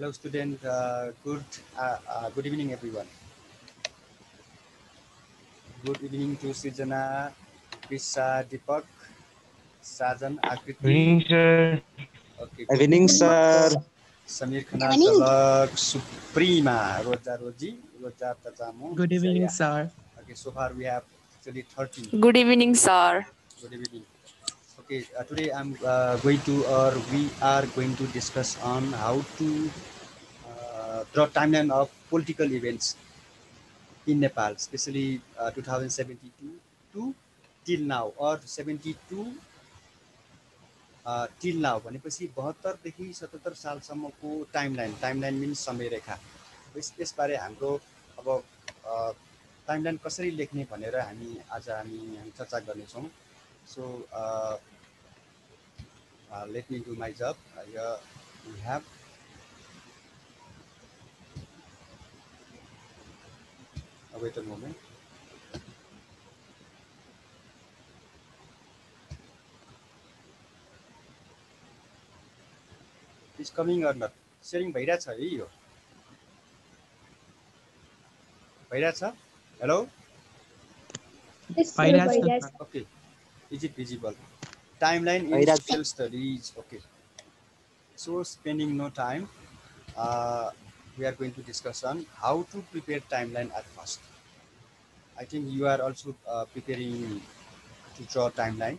Hello, student. Good evening, everyone. Good evening to Srijana, Krisa, Deepak, Sajan, Akriti. Evening, sir. Okay, good Evening, evening. sir. Samir Khana, Evening. Talak, Suprema, Roja Roji, Roja Tajamu, Good evening, Jaya. sir. Okay, so far we have actually 13. Good evening, sir. Good evening. Okay, today we are going to discuss on how to draw timeline of political events in Nepal, especially 2072 to till now or 72 till now भनेपछि 72 देखि 77 सालसम्मको timeline means समय रेखा यसबारे हाम्रो अब timeline कसरी लेख्ने भनेर हामी चर्चा गर्नेछौँ so let me do my job. Here we have wait a moment. Is coming or not? Sharing भइरहेछ है यो भइरहेछ hello okay is it visible timeline in social studies okay so spending no time we are going to discuss on how to prepare timeline at first. I think you are also preparing to draw timeline.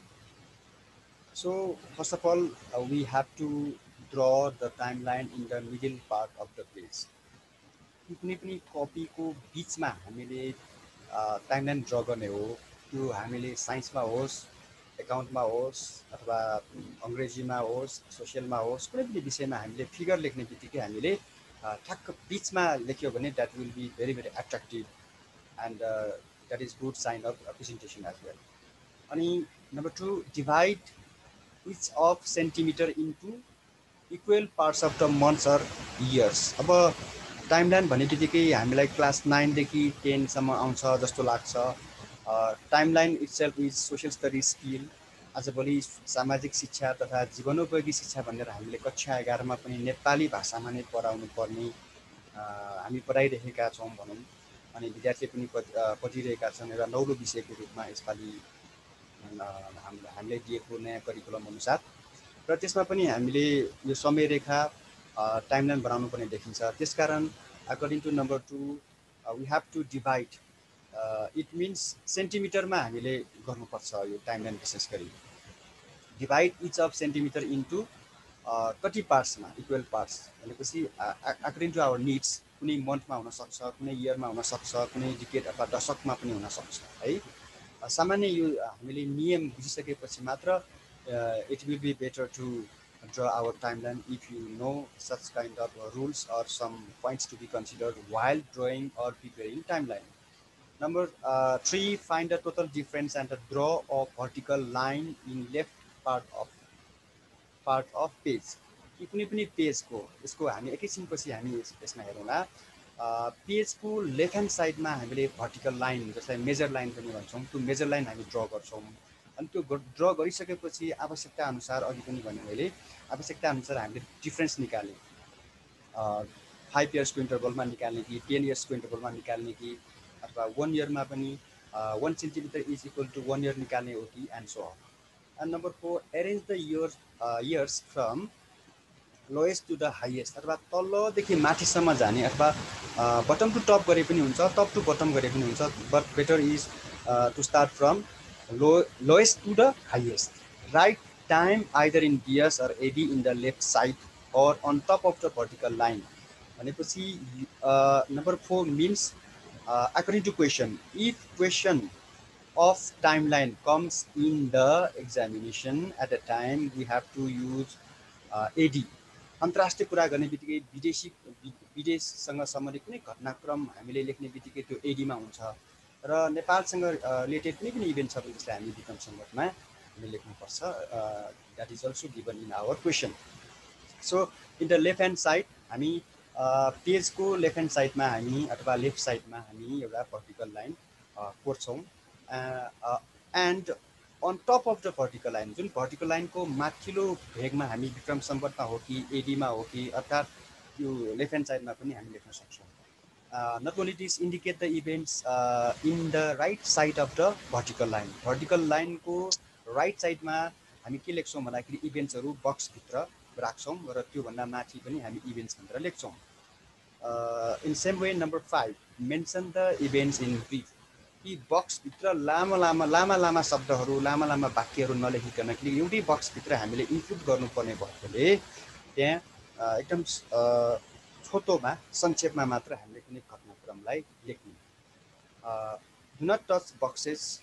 So first of all, we have to draw the timeline in the middle part of the page. कुनै पनि कपीको बिचमा हामीले timeline draw गर्ने हो त्यो हामीले साइन्समा होस् एकाउन्टमा होस् अथवा अङ्ग्रेजीमा होस् सोसियलमा होस् कुनै पनि विषयमा हामीले फिगर लेख्ने बित्तिकै हामीले ठ्याक्क बिचमा लेख्यो भने that will be very very attractive and that is good sign of presentation as well. अनि number 2 divide each of centimeter into equal parts of the months or years. अब टाइमलाइन भन्ने बित्तिकै हामीलाई क्लास 9 देखि 10 सम्म आउँछ जस्तो लाग्छ. Timeline itself is social studies skill. आजभोलि सामाजिक शिक्षा तथा जीवनोपयोगी शिक्षा भनेर हामीले कक्षा 11 मा पनि नेपाली भाषामा नै पढाउनु पर्ने हामी पढाइरहेका छौँ भनौँ. अनि विद्यार्थी पनि पढिरहेका छन् एउटा नौलो विषयको रूपमा यसपालि हामीले दिएको नयाँ करिकुलम अनुसार र त्यसमा पनि हामीले यो समय रेखा टाइमलाइन बनाउनु पर्ने देखिन्छ. त्यसकारण according to number 2 we have to divide it means सेन्टिमिटरमा हामीले गर्नुपर्छ यो टाइमलाइन. विशेष गरी divide each of centimetre into कति पार्ट्समा इक्वल पार्ट्स भनेपछि अकर्डिङ टु आवर निड्स कुनै मन्थमा हुनसक्छ कुनै इयरमा हुनसक्छ कुनै डिकेड अथवा दशकमा पनि हुनसक्छ है. सामान्य यो हामीले नियम बुझिसकेपछि मात्र it will be better to draw our timeline if you know such kind of rules or some points to be considered while drawing or preparing timeline. Number 3, find the total difference and draw a vertical line in left part of page. कुनै पनि पेजको यसको हामी एकैछिनपछि हामी यसमा हेरौँला. पेजको left hand साइडमा हामीले भर्टिकल लाइन जसलाई मेजर लाइन पनि भन्छौँ त्यो मेजर लाइन हामी ड्र गर्छौँ. अनि त्यो ड्र गरिसकेपछि आवश्यकता अनुसार अघि पनि भने मैले आवश्यकता अनुसार हामीले डिफ्रेन्स निकाल्ने 5 इयर्सको इन्टरभलमा निकाल्ने कि 10 इयर्सको इन्टरभलमा निकाल्ने कि अथवा 1 इयरमा पनि 1 centimetre is equal to 1 year निकाल्ने हो कि and so on. And number 4, arrange the years from lowest to the highest अथवा तलदेखि माथिसम्म जाने अथवा बटम टु टप गरे पनि हुन्छ टप टु बटम गरे पनि हुन्छ. But better is to start from lowest to the highest. Write time either in years or AD in the left side or on top of the vertical line. भनेपछि number 4 means according to question, if question of timeline comes in the examination at a time we have to use AD. अन्तर्राष्ट्रिय कुरा गर्ने बित्तिकै विदेशसँग सम्बन्धित कुनै घटनाक्रम हामीले लेख्ने बित्तिकै त्यो एडीमा हुन्छ र नेपालसँग रिलेटेड कुनै पनि इभेन्ट छ भने जसलाई हामी विक्रम सम्बन्धमा हामी लेख्नुपर्छ. That is also given in our question. So in the left hand side हामी पेजको लेफ्ट ह्यान्ड साइडमा हामी अथवा लेफ्ट साइडमा हामी एउटा भर्टिकल लाइन कोर्छौँ. And on top of the vertical line जुन भर्टिकल लाइनको माथिल्लो भेगमा हामी विक्रम सम्बन्धमा हो कि एडीमा हो कि अर्थात् त्यो लेफ्ट ह्यान्ड साइडमा पनि हामी लेख्न सक्छौँ। Not only this, indicate the events in the right side of the vertical line. Vertical line को right side मा हामी के लेख्छौँ भन्दाखेरि इभेन्ट्सहरू बक्सभित्र राख्छौँ र त्योभन्दा माथि पनि हामी इभेन्ट्स भनेर लेख्छौँ। In same way, number 5, mention the events in brief. यी बक्सभित्र लामा शब्दहरू लामा वाक्यहरू नलेखिकन कि एउटै बक्सभित्र हामीले इन्क्लुड गर्नुपर्ने भएकोले त्यहाँ एकदम छोटोमा संक्षेपमा मात्र हामीले कुनै घटनाक्रमलाई लेख्ने। Do not touch boxes.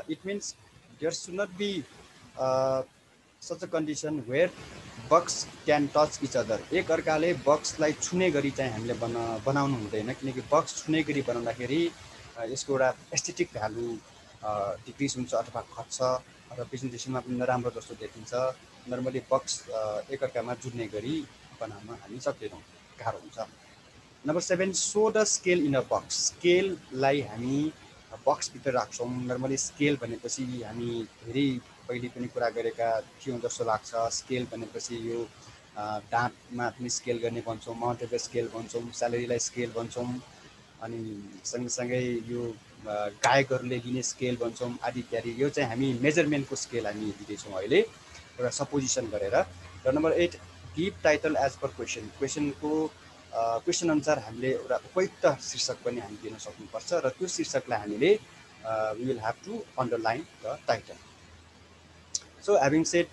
It means there should not be such a condition where box can touch each other. एक अर्काले बक्सलाई छुने गरी चाहिँ हामीले बनाउनु हुँदैन, किनकि बक्स छुने गरी बनाउँदाखेरि यसको एउटा एस्थेटिक भ्यालु डिक्रिज हुन्छ अथवा घट्छ अथवा प्रेजेन्टेसनमा पनि नराम्रो जस्तो देखिन्छ। नर्मली बक्स एकअर्कामा जुड्ने गरी बनाउन हामी सक्दैनौँ, गाह्रो हुन्छ। Number 7, so the scale in a box. स्केललाई हामी बक्सभित्र राख्छौँ। नर्मली स्केल भनेपछि हामी धेरै पहिले पनि कुरा गरेका थियौँ जस्तो लाग्छ। स्केल भनेपछि यो दाँतमा पनि स्केल गर्ने भन्छौँ, माउन्टेबल स्केल भन्छौँ, स्यालेरीलाई स्केल भन्छौँ, अनि सँगसँगै यो गायकहरूले लिने स्केल भन्छौँ आदि इत्यादि। यो चाहिँ हामी मेजरमेन्टको स्केल हामी दिँदैछौँ अहिले एउटा सपोजिसन गरेर। र number 8, give title as per question. Question अनुसार हामीले एउटा उपयुक्त शीर्षक पनि हामी दिन सक्नुपर्छ र त्यो शीर्षकलाई हामीले we will have to underline the title. So having said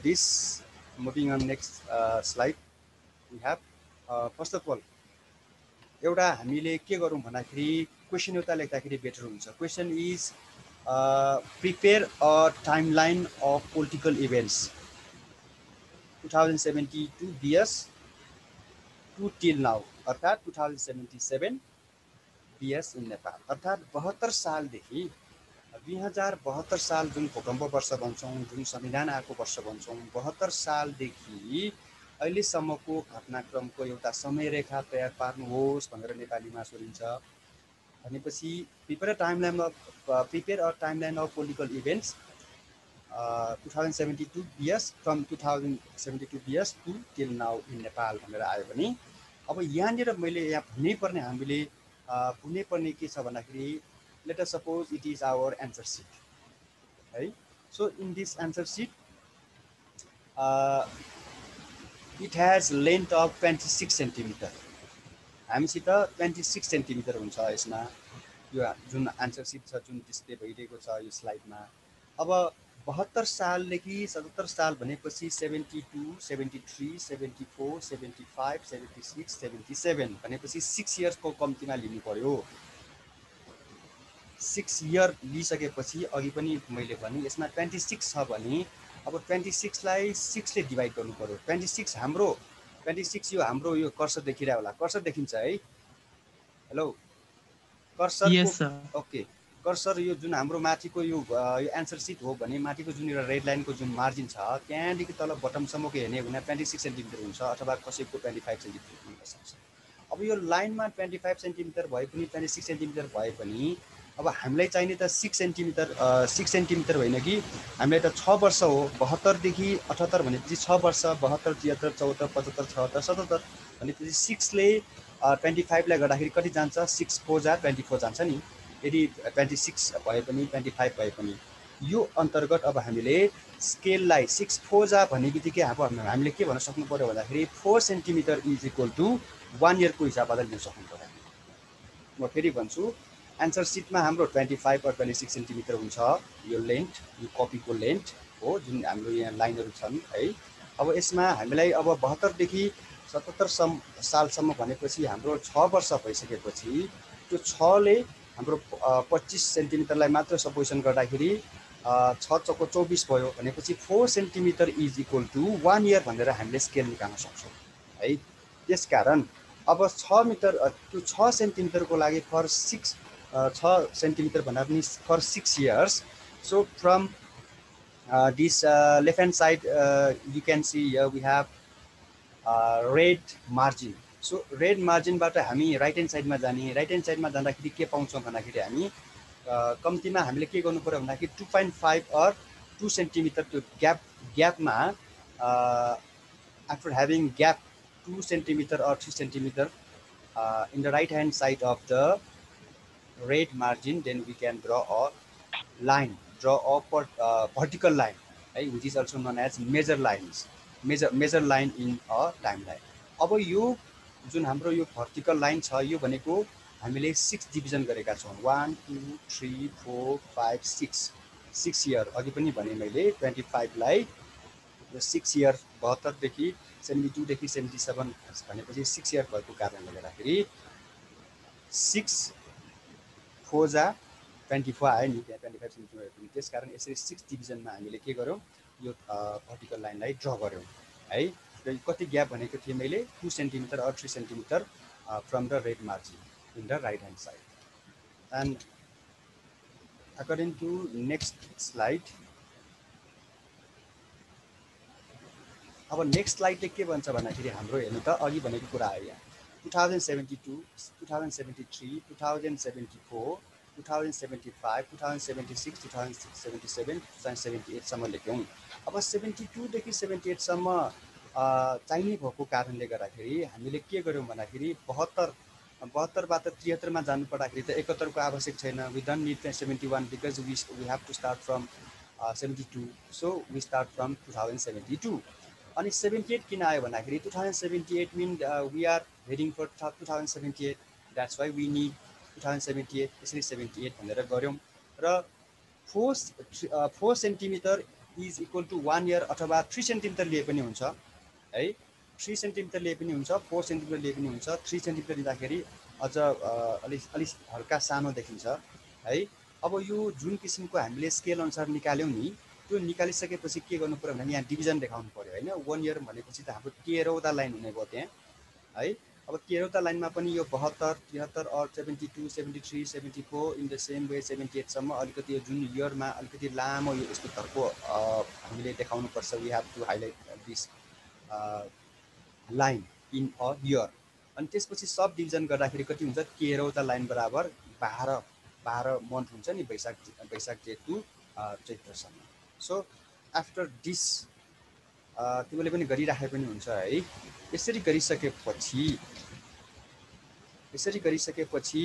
this, moving on next slide, we have first of all एउटा हामीले के गरौँ भन्दाखेरि क्वेसन एउटा लेख्दाखेरि बेटर हुन्छ। Question is prepare a timeline of political events 2072 BS to till now, अर्थात् 2077 BS in Nepal. अर्थात् 72 सालदेखि 2072 साल जुन भूकम्प वर्ष भन्छौँ, जुन संविधान आएको वर्ष भन्छौँ, 72 सालदेखि अहिलेसम्मको घटनाक्रमको एउटा समय रेखा तयार पार्नुहोस् भनेर नेपालीमा सोधिन्छ। भनेपछि prepare a timeline of political events 2072 BS from 2072 BS to till now in Nepal भनेर आयो भने अब यहाँनिर मैले यहाँ भन्नैपर्ने हामीले भन्नैपर्ने के छ भन्दाखेरि let us suppose it is our answer sheet, right? So in this answer sheet it has length of 26 centimeter. हामीसित 26 centimetre हुन्छ यसमा, यो जुन आन्सर सिट छ जुन डिस्प्ले भइरहेको छ यो स्लाइडमा। अब 72 सालदेखि 77 साल भनेपछि 72, 73, 74, 75, 76, 77 भनेपछि 6 इयर्सको कम्तीमा लिनु पर्यो। 6 इयर लिइसकेपछि अघि पनि मैले भने यसमा 26 छ भने अब 26 लाई 6 ले डिभाइड गर्नु पर्यो। 26 हाम्रो 26 यो हाम्रो यो कर्सर देखिरहेको होला, कर्सर देखिन्छ है? Hello cursor yes, okay cursor यो जुन हाम्रो माथिको यो एन्सर सिट हो भने माथिको जुन एउटा रेड लाइनको जुन मार्जिन छ त्यहाँदेखि तल बटमसम्मको हेर्ने हो भने 26 सेन्टिमिटर हुन्छ अथवा कसैको 25 सेन्टिमिटर हुन सक्छ। अब यो लाइनमा 25 सेन्टिमिटर भए पनि 26 सेन्टिमिटर भए पनि अब हामीलाई चाहिने त 6 सेन्टिमिटर होइन कि हामीलाई त 6 वर्ष हो। 72 देखि 78 भनेपछि 6 वर्ष, 72, 73, 74, 75, 76, 77 भनेपछि 6 ले 25 लाई गर्दाखेरि कति जान्छ? 6 4 जा 24 जान्छ नि। यदि 26 भए पनि 25 भए पनि यो अन्तर्गत अब हामीले स्केललाई 6 4 जा भन्ने बित्तिकै अब हामीले के भन्न सक्नु पर्यो भन्दाखेरि 4 सेन्टिमिटर इज इक्वल टु 1 इयरको हिसाबबाट लिन सक्नु पर्यो। म फेरि भन्छु, एन्सर सिटमा हाम्रो 25 और 26 सेन्टिमिटर हुन्छ यो लेन्थ, यो कपीको लेन्थ हो जुन हाम्रो यहाँ लाइनहरू छन् है। अब यसमा हामीलाई अब 72 देखि 77 सालसम्म भनेपछि हाम्रो 6 वर्ष भइसकेपछि त्यो 6 ले हाम्रो 25 सेन्टिमिटरलाई मात्र सपोजिसन गर्दाखेरि 6 चौको 24 भयो भनेपछि 4 centimetre is equal to 1 year भनेर हामीले स्केल निकाल्न सक्छौँ है। त्यसकारण अब 6 मिटर त्यो 6 सेन्टिमिटरको लागि फर 6 सेन्टिमिटर भन्दा पनि for 6 years. So from this left hand side you can see here we have red margin. So red मार्जिनबाट हामी राइट ह्यान्ड साइडमा जाने, राइट ह्यान्ड साइडमा जाँदाखेरि के पाउँछौँ भन्दाखेरि हामी कम्तीमा हामीले के गर्नु पर्यो भन्दाखेरि 2.5 और 2 सेन्टिमिटर त्यो ग्यापमा after having gap 2 centimeter or 3 centimeter in the right hand side of the red margin, then we can draw a line, draw a vertical line, right, which is also known as measure lines, measure line in a timeline. अब यो जुन हाम्रो यो vertical line छ यो भनेको हामीले 6 division गरेका छौँ, 1 2 3 4 5 6 इयर अघि पनि भने मैले 25 लाई 6 इयर 72 देखि 72 देखि 77 भनेपछि 6 इयर भएको कारणले गर्दाखेरि 6 4 जा 24 आयो नि, त्यहाँ 25 सेन्टिमिटर पनि, त्यस कारण यसरी 6 डिभिजनमा हामीले के गर्यौँ यो भर्टिकल लाइनलाई ड्र गर्यौँ है। र कति ग्याप भनेको थिएँ मैले 2 centimetre or 3 centimetre from the red margin in the right hand side. And according to next slide, अब नेक्स्ट स्लाइडले के भन्छ भन्दाखेरि हाम्रो हेर्नु त अघि भनेको कुरा आयो यहाँ 2072, 2073, 2074, 2075, 2076, 2077, 2078 सम्म लेख्यौँ। अब 72 देखि 78 सम्म चाहिने भएको कारणले गर्दाखेरि हामीले के गर्यौँ भन्दाखेरि 72 बाट 73 मा जानु पर्दाखेरि त 71 को आवश्यक छैन, we don't need 71 because we have to start from 72, so we start from 2072। अनि 78 किन आयो भन्दाखेरि 2078 mean we are heading for 2078, that's why we need 2078, यसरी 78 भनेर गऱ्यौँ। र 4 centimetre is equal to 1 year अथवा 3 सेन्टिमिटर लिए पनि हुन्छ है, 3 सेन्टिमिटर लिए पनि हुन्छ, 4 सेन्टिमिटर लिए पनि हुन्छ। 3 सेन्टिमिटर लिँदाखेरि अझ अलिक हल्का सानो देखिन्छ है। अब यो जुन किसिमको हामीले स्केल अनुसार निकाल्यौँ नि, त्यो निकालिसकेपछि के गर्नु पर्यो भने यहाँ डिभिजन देखाउनु पर्यो होइन। 1 इयर भनेपछि त हाम्रो 13वटा लाइन हुने भयो त्यहाँ है। अब 13वटा लाइनमा पनि यो 72, 73 और 72, 73, 74 इन द सेम वे 78 सम्म अलिकति जुन इयरमा अलिकति लामो यो यस्तो तर्को हामीले देखाउनु पर्छ। We have to highlight this line in a year. अनि त्यसपछि सब डिभिजन गर्दाखेरि कति हुन्छ, 13वटा लाइन बराबर 12 मन्थ हुन्छ नि, वैशाख जेठ टु चैत्रसम्म। सो आफ्टर दिस तिमीले पनि गरिराखे पनि हुन्छ है। यसरी गरिसकेपछि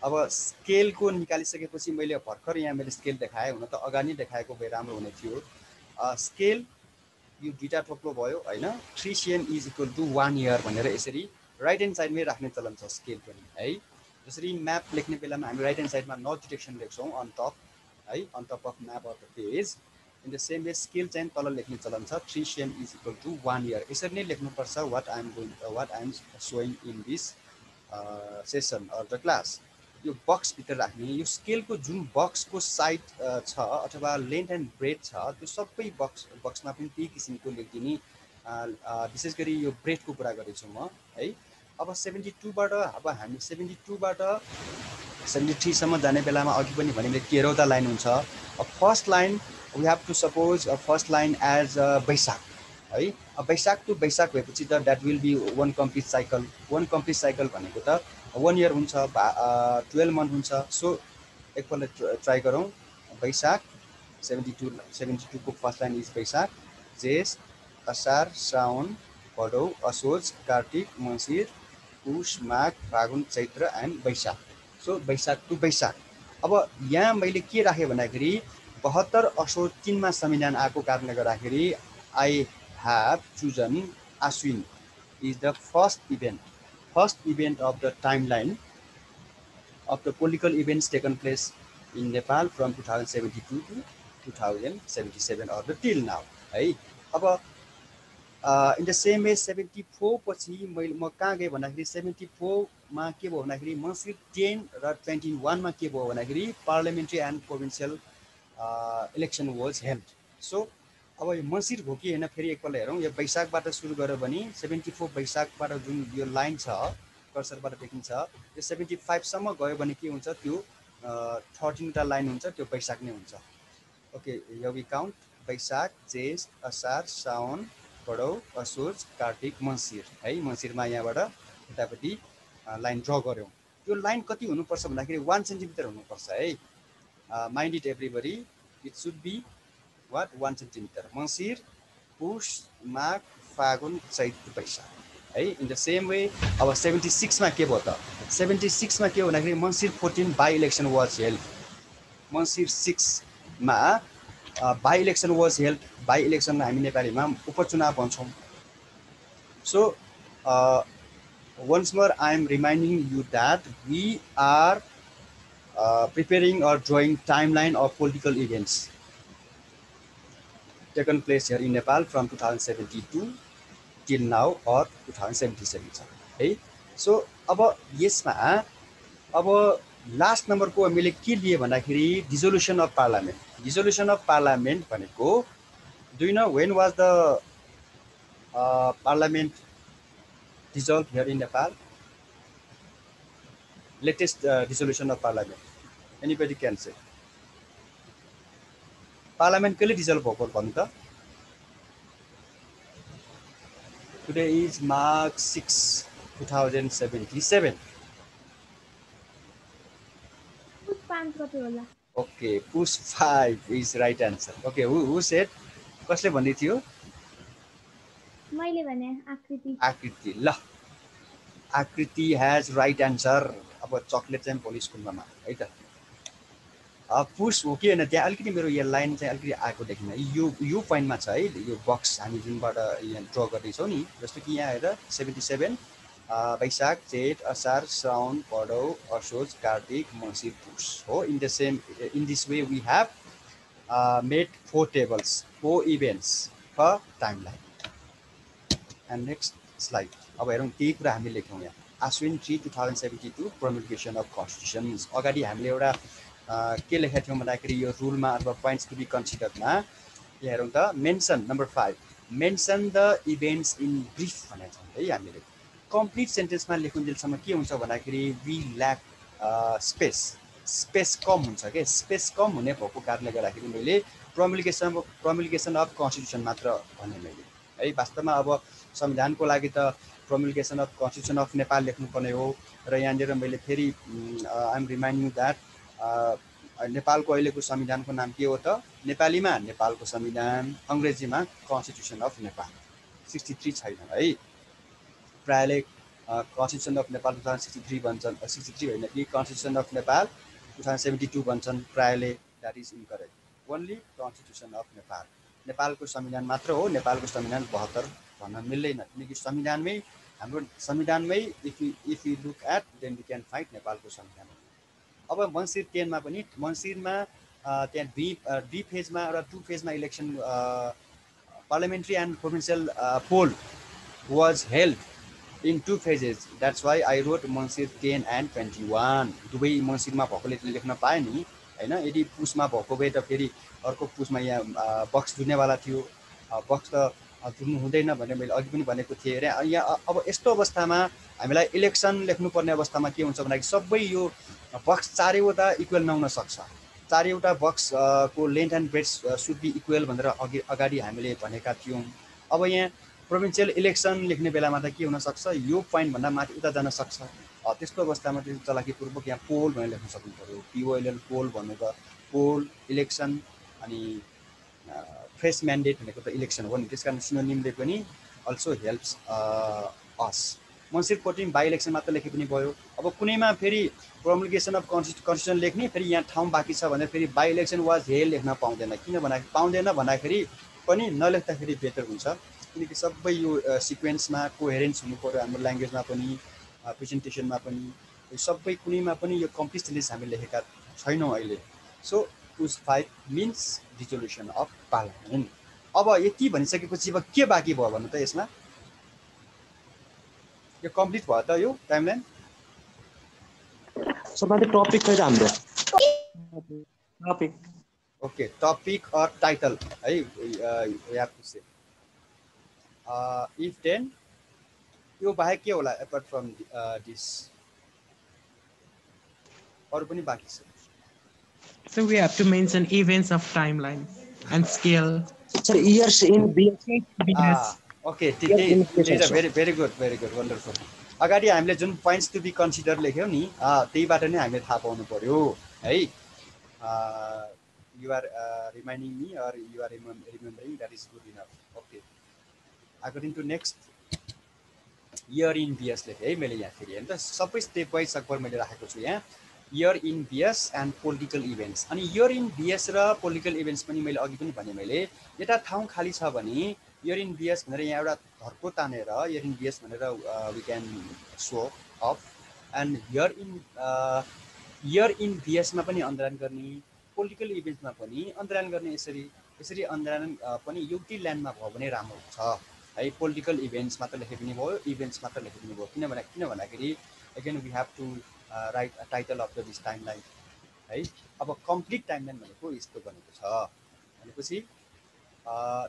अब स्केलको निकालिसकेपछि मैले भर्खर यहाँ मैले स्केल देखाएँ, हुन त अगाडि देखाएको भए राम्रो हुने थियो। स्केल यो दुईटा थोप्लो भयो होइन। 3 cm is equal to 1 year भनेर यसरी राइट ह्यान्ड साइडमै राख्ने चलन छ स्केल पनि है। जसरी म्याप लेख्ने बेलामा हामी राइट ह्यान्ड साइडमा नट डिटेक्सन लेख्छौँ अन टप है, on top of map of the page. In the same way scale चाहिँ तल लेख्ने चलन छ 3 cm is equal to 1 year. यसरी नै लेख्नुपर्छ what I am saying in this session or the class. यो बक्सभित्र राख्ने, यो स्केलको जुन बक्सको साइड छ अथवा लेन्थ एन्ड ब्रेथ छ त्यो सबै बक्समा पनि त्यही किसिमको लेखिदिने। विशेष गरी यो ब्रेथको कुरा गरेछु म है। अब 72बाट अब हामी 72बाट 73 सम्म जाने बेलामा अघि पनि भने 13वटा लाइन हुन्छ। First line we have to suppose first line as Baishakh है। वैशाख टु वैशाख भएपछि त that will be 1 complete cycle. 1 complete cycle भनेको त 1 इयर हुन्छ, 12 मन्थ हुन्छ। सो एकपल्ट ट्राई गरौँ। वैशाख 72 को फर्स्ट लाइन इज वैशाख, जेठ, असार, साउन, भदौ, असोज, कार्तिक, Mangsir, Push, Magh, Falgun, Chaitra and Baishakh. So Baishakh to Baishakh. अब यहाँ मैले के राखेँ भन्दाखेरि 72 असोज 3 मा संविधान आएको कारणले गर्दाखेरि I have chosen Ashwin is the first event of the timeline of the political events taken place in Nepal from 2072 to 2077 or the till now है। अब इन द सेम वे 74 पछि म कहाँ गएँ भन्दाखेरि 74 मा के भयो भन्दाखेरि मङ्सिर 10 र 21 मा के भयो भन्दाखेरि parliamentary and provincial election was held. So अब यो मङ्सिर हो कि होइन फेरि एकपल्ट हेरौँ। यो वैशाखबाट सुरु गऱ्यो भने 74 वैशाखबाट जुन यो लाइन छ कर्सरबाट देखिन्छ, यो 75 सम्म गयो भने के हुन्छ, त्यो 13वटा लाइन हुन्छ, त्यो वैशाख नै हुन्छ। ओके, हियर वी काउन्ट वैशाख, जेठ, असार, साउन, भदौ, असोज, कार्तिक, मङ्सिर है। मङ्सिरमा यहाँबाट यतापट्टि लाइन ड्र गऱ्यौँ। त्यो लाइन कति हुनुपर्छ भन्दाखेरि 1 सेन्टिमिटर हुनुपर्छ है। Mind it everybody, it should be what 1 centimetre. Mangsir, Push, Magh, Falgun, चैत, वैशाख है। इन द सेम वे अब 76 मा के भयो त 76 मा के हो भन्दाखेरि Mangsir 14 by election was held. Mangsir 6 मा by election was held. By इलेक्सनलाई हामी नेपालीमा उपचुनाव भन्छौँ। So once more I am reminding you that we are preparing or drawing timeline of political events taken place here in Nepal from 2072 till now or 2077 है। So अब यसमा अब last नम्बरको हामीले के लिए भन्दाखेरि डिजोल्युसन अफ पार्लियामेन्ट। डिजोल्युसन अफ पार्लियामेन्ट भनेको do you know when was the parliament dissolved here in Nepal? Latest dissolution of parliament. Anybody can say. Parliament कहिले dissolve भएको भन्नु त? Today is March 6, 2077. पुस 5 गते होला। Okay, push 5 is right answer. Okay, who said? कसले भन्दै थियो? मैले भने आकृति। आकृति। ल आकृति has right answer. अब चकलेट चाहिँ भोलि स्कुलमा है त। पुस हो कि होइन त्यहाँ अलिकति मेरो यो लाइन चाहिँ अलिकति आएको देखिन। यो पोइन्टमा छ है यो बक्स हामी जुनबाट यहाँ ड्र गर्दैछौँ नि। जस्तो कि यहाँ हेर 77 वैशाख जेठ असार श्रावण भदौ असोज कार्तिक मङ्सिर पुस हो। In this way we have made 4 tables 4 events for timeline. And next slide. अब हेरौँ त्यही कुरा हामी लेख्यौँ यहाँ आश्विन 3 2072 प्रोमल्गेसन अफ कन्स्टिट्युसन्स। अगाडि हामीले एउटा के लेखेका थियौँ भन्दाखेरि यो रुलमा अथवा पोइन्ट्स टु बी कन्सिडरमा यहाँ हेरौँ त mention number 5 mention the events in brief भनेको छौँ है हामीले। कम्प्लिट सेन्टेन्समा लेखुन्जेलसम्म के हुन्छ भन्दाखेरि वी ल्याक स्पेस कम हुन्छ के। स्पेस कम हुने भएको कारणले गर्दाखेरि मैले प्रोमल्गेसन अफ कन्स्टिट्युसन मात्र भने मैले है। वास्तवमा अब संविधानको लागि त प्रोमल्गेसन अफ कन्स्टिट्युसन अफ नेपाल लेख्नुपर्ने हो। र यहाँनिर मैले फेरि आई एम रिमाइन्डिङ द्याट नेपालको अहिलेको संविधानको नाम के हो त? नेपालीमा नेपालको संविधान, अङ्ग्रेजीमा कन्स्टिट्युसन अफ नेपाल। 63 छैन है। प्रायःले कन्स्टिट्युसन अफ नेपाल 2063 भन्छन्, 63 होइन कि कन्स्टिट्युसन अफ नेपाल 2072 भन्छन् प्रायःले। That is incorrect. Only constitution of Nepal. नेपालको संविधान मात्र हो। नेपालको संविधान 72 भन्न मिल्दैन किनकि संविधानमै हाम्रो संविधानमै if you look at then we can find नेपालको संविधान। अब मङ्सिर 10 मा पनि मङ्सिरमा त्यहाँ दुई फेजमा र 2 फेजमा election parliamentary and provincial poll was held in 2 phases. That's why I wrote Mangsir 10 and 21 दुवै मङ्सिरमा भएकोले लेख्न पाएँ नि होइन। यदि पुसमा भएको भए त फेरि अर्को पुसमा यहाँ बक्स जुर्नेवाला थियो। बक्स त जुर्नु हुँदैन भनेर मैले अघि पनि भनेको थिएँ अरे। यहाँ अब यस्तो अवस्थामा हामीलाई इलेक्सन लेख्नुपर्ने अवस्थामा के हुन्छ भन्दाखेरि सबै यो बक्स चारैवटा इक्वल नहुन सक्छ। चारैवटा बक्सको length and breadth should be equal भनेर अगाडि हामीले भनेका थियौँ। अब यहाँ प्रोभिन्सियल इलेक्सन लेख्ने बेलामा त के हुनसक्छ यो पोइन्टभन्दा माथि उता जान सक्छ। त्यस्तो अवस्थामा त्यो चलाकीपूर्वक यहाँ पोल भनेर लेख्न सक्नु पऱ्यो। POLL पोल भन्नु त पोल इलेक्सन अनि फ्रेस म्यान्डेट भनेको त इलेक्सन हो नि। त्यस कारण सिनोनिमले पनि also helps us. Mangsir 14 by election मात्र लेखे पनि भयो। अब कुनैमा फेरि प्रोमल्गेसन अफ कन्स्टिट्युसन लेख्ने फेरि यहाँ ठाउँ बाँकी छ भने फेरि बाई इलेक्सन वाज हेल्ड लेख्न पाउँदैन। किन भन्दाखेरि पनि नलेख्दाखेरि बेटर हुन्छ किनकि सबै यो सिक्वेन्समा कोहेरेन्स हुनु पऱ्यो हाम्रो ल्याङ्ग्वेजमा पनि प्रेजेन्टेसनमा पनि। यो सबै कुनैमा पनि यो कम्प्लिट सेन्टेन्स हामीले लेखेका छैनौँ अहिले। So Poush 5 means dissolution of parliament. अब यति भनिसकेपछि अब के बाँकी भयो भन्नु त यसमा? यो कम्प्लिट भयो त यो टाइमलाइन? सबैले टपिक चाहिँ हाम्रो topic okay topic or title है we have to say if then यो बाहेक के होला अपार्ट फ्रम दिस अरु पनि बाँकी छ। So we have to mention events of timeline and scale. Sir years in okay very good wonderful. अगाडि हामीले जुन पोइन्ट्स टु बी कन्सिडर लेख्यौँ नि त्यहीबाट नै हामीले थाहा पाउनु पर्यो है। You are reminding me or you are remembering that is good enough. Okay according to next year in BS लेखेँ है मैले यहाँ फेरि होइन त सबै स्टेप वाइज सकभर मैले राखेको छु यहाँ year in BS and political events अनि इयर इन बिएस र पोलिटिकल इभेन्ट्स पनि मैले अघि पनि भने मैले एउटा ठाउँ खाली छ भने इयर इन बिएस भनेर यहाँ एउटा धर्को तानेर इयर इन बिएस भनेर we can so of and year in बिएसमा पनि अन्तरान गर्ने पोलिटिकल इभेन्ट्समा पनि अन्तरान गर्ने यसरी अन्तरान पनि एउटै ल्यान्डमा भयो भने राम्रो हुन्छ है पोलिटिकल इभेन्ट्स मात्र लेखे पनि भयो इभेन्ट्स मात्र लेखे पनि भयो किन भन्दाखेरि again we have to write a title of this timeline है अब कम्प्लिट टाइमलाइन भनेको यस्तो बनेको छ भनेपछि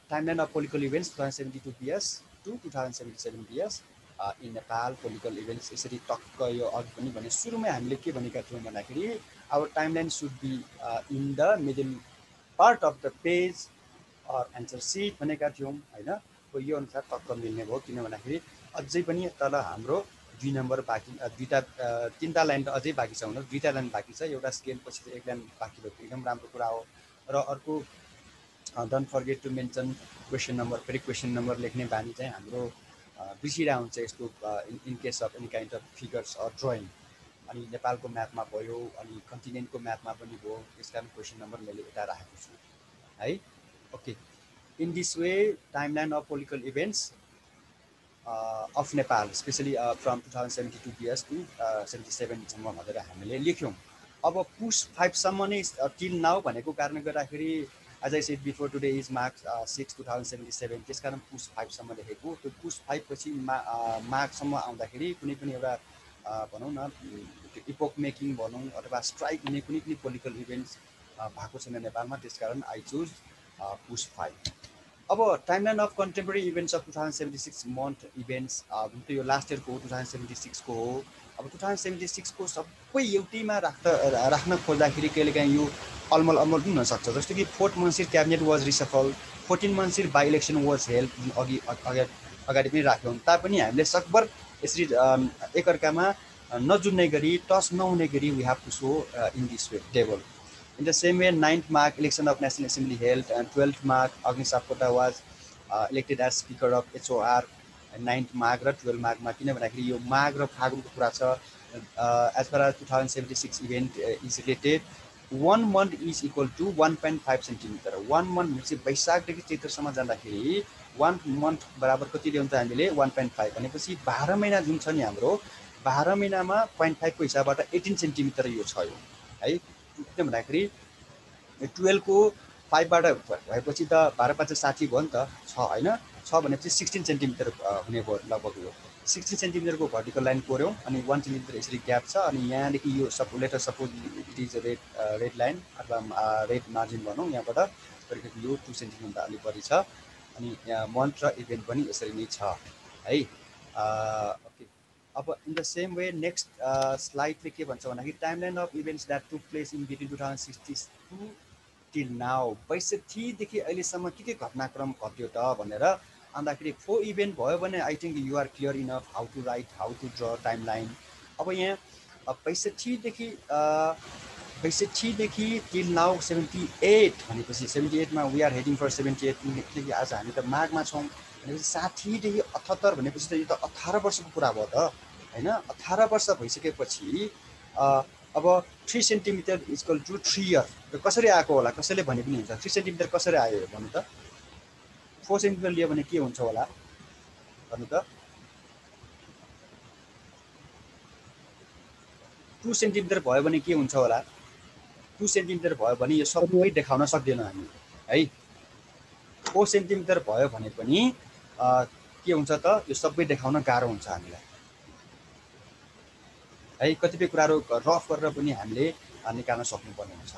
timeline of political events 2072 BS to 2077 BS in Nepal political events यसरी टक्क यो अघि पनि भने सुरुमै हामीले के भनेका थियौँ भन्दाखेरि our timeline should be in the middle part of the page or answer sheet भनेका थियौँ होइन यो अनुसार टक्क मिल्ने भयो किन भन्दाखेरि अझै पनि तल हाम्रो 2 नम्बर बाँकी तीनटा लाइन त अझै बाँकी छ हुन 2टा लाइन बाँकी छ एउटा स्केल पछि एक लाइन बाँकी भएको एकदम राम्रो कुरा हो र अर्को don't forget to mention question number फेरि क्वेसन नम्बर लेख्ने बानी चाहिँ हाम्रो बिर्सिरहेको हुन्छ यस्तो in case of any kind of figures or drawing अनि नेपालको म्याथमा भयो अनि कन्टिनेन्टको म्याथमा पनि भयो त्यस कारण क्वेसन नम्बर मैले यता राखेको छु है okay in this way timeline of political events of Nepal especially from 2072 BS to 77 सम्म भनेर हामीले लेख्यौं अब पुश 5 सम्म नै टिल नाउ भनेको कारणले गर्दाखेरि as I said before today is March 6 2077 त्यसकारण पुश 5 सम्म लेखेको त्यो पुश 5 पछि मार्च सम्म आउँदाखेरि कुनै पनि एउटा भनौं न इपोक मेकिङ भनौं अथवा स्ट्राइक हुने कुनै पनि पोलिटिकल इभेन्ट्स भएको छैन नेपालमा त्यसकारण आई चुज पुश 5 अब timeline of contemporary events of 2076 month events यो लास्ट इयरको 2076 को हो अब 2076 को सबै एउटैमा राख्न खोज्दाखेरि कहिलेकाहीँ यो अलमल पनि हुन सक्छ जस्तो कि 4th Mangsir cabinet was reshuffle 14 Mangsir by election was held अगाडि पनि राख्यौँ तापनि हामीले सकभर यसरी एकअर्कामा नजुन्ने गरी टच नहुने गरी we have to show in this way table In the same way, 9th March election of National Assembly held, and 12th March Agni Sapkota was elected as Speaker of HOR. And 9th March र 12th March मा किन भन्दाखेरि यो माघ र फागुनको कुरा छ as far as 2076 event is related 1 month is equal to 1.5 centimeter 1 month भनेपछि वैशाखदेखि चैत्रसम्म जाँदाखेरि 1 month बराबर कति ल्याउँछ हामीले 1.5 भनेपछि 12 महिना जुन छ नि हाम्रो 12 महिनामा 0.5 को हिसाबबाट 18 सेन्टिमिटर यो छ यो है किन भन्दाखेरि 12 को 5 बाट भएपछि त 12 5 60 भयो नि त 6 हैन 6 भनेपछि 16 सेन्टिमिटर हुने भयो लगभग यो 16 सेन्टिमिटरको भर्टिकल लाइन कोर्यौं अनि 1 सेन्टिमिटर यसरी ग्याप छ अनि यहाँदेखि यो letter suppose it is red line अथवा रेड मार्जिन भनौं यहाँबाट करिब यो 2 सेन्टिमिटर अलि बढी छ अनि यहाँ मन्थ र इभेन्ट पनि यसरी नै छ है ओके अब in the same way next स्लाइडले के भन्छ भन्दाखेरि timeline of events that took place in between 2062 till now 62 देखि अहिलेसम्म के घटनाक्रम घट्यो त भनेर अन्दाखेरि 4 इभेन्ट भयो भने I think you are clear enough how to write how to draw timeline अब यहाँ 62 देखि टिल नाउ 78 भनेपछि 78 मा वी आर हेडिङ फर 78 किनकि आज हामी त माघमा छौं भनेपछि 60 देखि 78 भनेपछि त यो त 18 वर्षको कुरा भयो त हैन 18 वर्ष भइसकेपछि अब 3 सेन्टिमिटर इक्वल टु 3 इयर कसरी आएको होला कसैले भने पनि हुन्छ 3 सेन्टिमिटर कसरी आयो भन्नु त 4 सेन्टिमिटर लियो भने के हुन्छ होला भन्नु त 2 सेन्टिमिटर भयो भने के हुन्छ होला 2 सेन्टिमिटर भयो भने यो सबै देखाउन सक्दैन हामी है 4 सेन्टिमिटर भयो भने पनि के हुन्छ त यो सबै देखाउन गाह्रो हुन्छ हामीलाई है कतिपय कुराहरु रफ गरेर पनि हामीले निकाल्न सक्नुपर्ने हुन्छ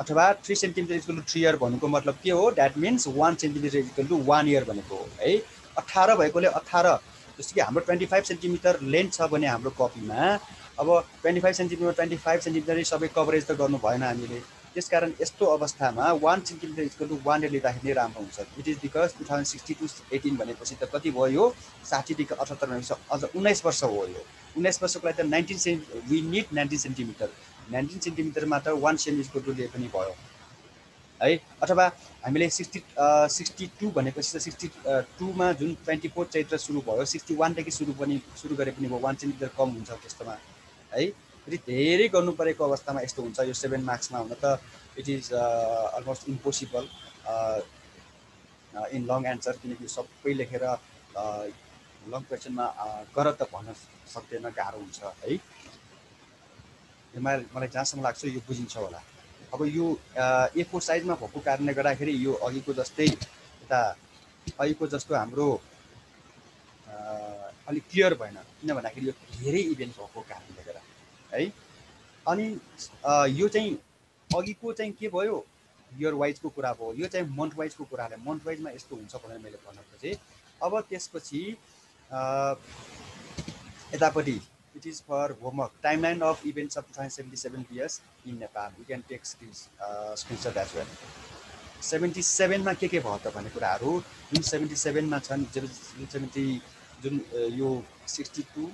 अथवा 3 सेन्टिमिटर इक्वल टु 3 इयर भन्नुको मतलब के हो that means 1 centimetre equal to 1 year भनेको हो है 18 भएकोले 18 जस्तो कि हाम्रो 25 सेन्टिमिटर लेन्थ छ भने हाम्रो कपीमा अब 25 सेन्टिमिटर सबै कभरेज त गर्नु भएन हामीले त्यसकारण यस्तो अवस्थामा 1 सेन्टिमिटर इक्वल टु 1 इयर लिँदाखेरि राम्रो हुन्छ इट इज बिकज 2060 टु 18 भनेपछि त कति भयो यो 60 देखि 78 भनेपछि अझ 19 वर्ष हो यो 19 वर्षको लागि त 19 वी नीड 19 सेन्टिमिटर 19 सेन्टिमिटरमा त 1 सेन्टिमिटरको लिए पनि भयो है अथवा हामीले 62 भनेपछि त 62 मा जुन 24 चैत्र सुरु भयो 61 देखि सुरु गरे पनि भयो 1 सेन्टिमिटर कम हुन्छ त्यस्तोमा है। यदि धेरै गर्नु परेको अवस्थामा यस्तो हुन्छ। यो 7 मार्क्समा हुन त it is almost impossible in long answer, किनकि सबै लेखेर लङ क्वेसनमा गर त भन्न सक्दैन, गाह्रो हुन्छ है। मलाई जहाँसम्म लाग्छ यो बुझिन्छ होला। अब यो A4 साइजमा भएको कारणले गर्दाखेरि यो अघिको जस्तो हाम्रो अलिक क्लियर भएन, किन भन्दाखेरि यो धेरै इभेन्ट भएको कारणले गर्दा है। अनि यो चाहिँ अघिको चाहिँ के भयो, इयर वाइजको कुरा भयो, यो चाहिँ मन्थ वाइजको कुराले मन्थ वाइजमा यस्तो हुन्छ भनेर मैले भन्न खोजेँ। अब त्यसपछि यतापट्टि it is for homework, timeline of events of 2077 BS in Nepal. You can take screenshot as well. 77 मा के भयो त भन्ने कुराहरू जुन 77 मा छन्, जुन यो 62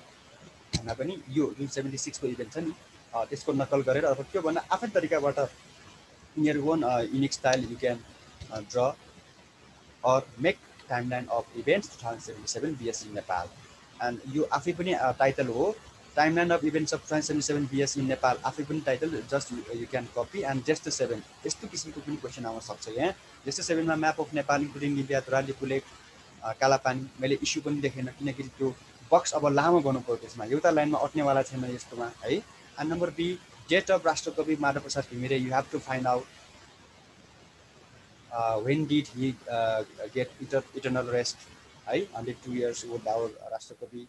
भन्दा पनि यो जुन 76 को इभेन्ट छ नि त्यसको नकल गरेर अथवा के भन्दा आफ्नै तरिकाबाट in your own unique style you can draw or make timeline of events 2077 BS in Nepal. And you आफै पनि टाइटल हो timeline of events of 2077 BS in Nepal, आफै पनि title, just you can copy and just 7 यस्तो किसिमको पनि question आउन सक्छ। यहाँ just 7 मा map of Nepal including Limpiyadhura, Lipulekh, Kalapani मैले इस्यु पनि देखेन, किनकि त्यो बक्स अब लामो गर्नु पर्यो, त्यसमा एउटा लाइनमा अट्नेवाला छैन यस्तोमा है। And number B, date of Rashtrakavi Madhav Prasad Ghimire, you have to find out when did he get eternal rest, है 102 years old our राष्ट्रकवि।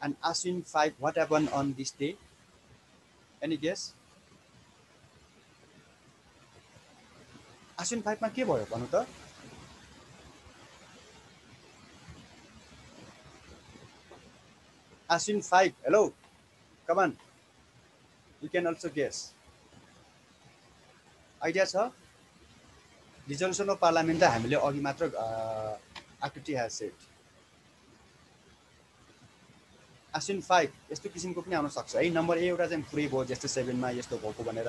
And Ashwin 5, what happened on this day? Any guess? Ashwin 5 मा के भयो भन्नु त? Ashwin 5, hello, come on, you can also guess. Idea छ? Dissolution of Parliament त हामीले अघि मात्र आकृति has said. Ashwin 5 यस्तो किसिमको पनि आउन सक्छ है। नम्बर ए एउटा चाहिँ पुरै भयो जस्तो 7 मा यस्तो भएको भनेर,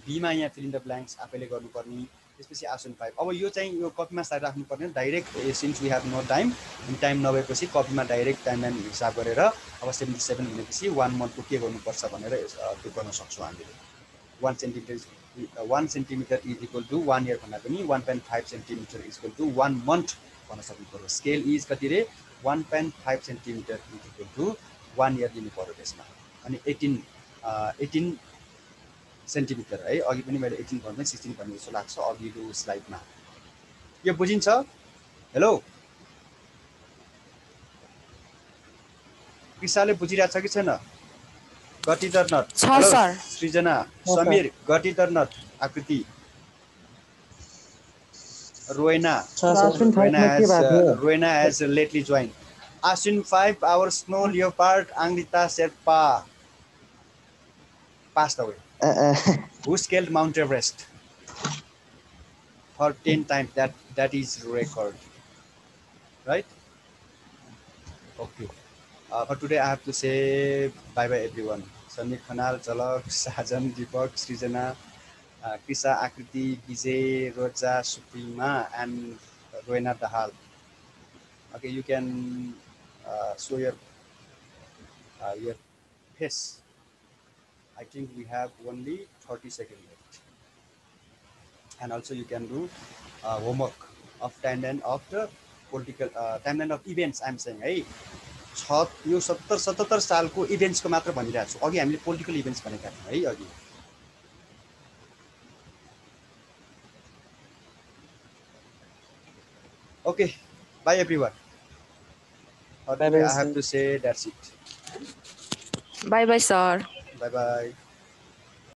बी मा यहाँ फिल इन द ब्ल्याङ्क्स आफैले गर्नुपर्ने, त्यसपछि Ashwin 5। अब यो चाहिँ यो कपीमा साइड राख्नु पर्ने, direct since we have no time, time नभएपछि कपीमा डाइरेक्ट टाइमलाइन हिसाब गरेर अब 77 भनेपछि 1 मन्थको के गर्नुपर्छ भनेर त्यो गर्न सक्छौँ हामीले। 1 centimetre is equal to 1 year भन्दा पनि 1.5 centimetre is equal to 1 month भन्न सक्नु पर्यो। स्केल इज कति रे 1.5 centimetre is equal to 1 year दिनु पर्यो त्यसमा। अनि 18 सेन्टिमिटर है, अघि पनि मैले 18 भन्दै 16 भन्ने जस्तो लाग्छ अघिल्लो स्लाइडमा। यो बुझिन्छ? हेलो, कृषाले बुझिरहेछ कि छैन? Got it or not? Hello Srijana, Samir, got it or not? Aakriti, Roina has lately joined. Ashwin 5, our snow leopard Angrita Sherpa passed away. Who scaled Mount Everest for 10 times? That is record, right? Okay. For today, I have to say bye bye everyone. Samir Khanal, Jalak, Sajan, Deepak, Srijana, Krisa, Akriti, Vijay, Roja, Suprema, and Roena Dahal. Okay, you can show your face. I think we have only 30 seconds left. And also you can do homework of timeline of the political timeline of events. I'm saying, hey, यो 77 सालको इभेन्ट्सको मात्र भनिरहेको छु, अघि हामीले political events भनेका थियौँ है अघि। Okay, bye everyone. I have to say that's it. Bye bye, sir. Bye bye.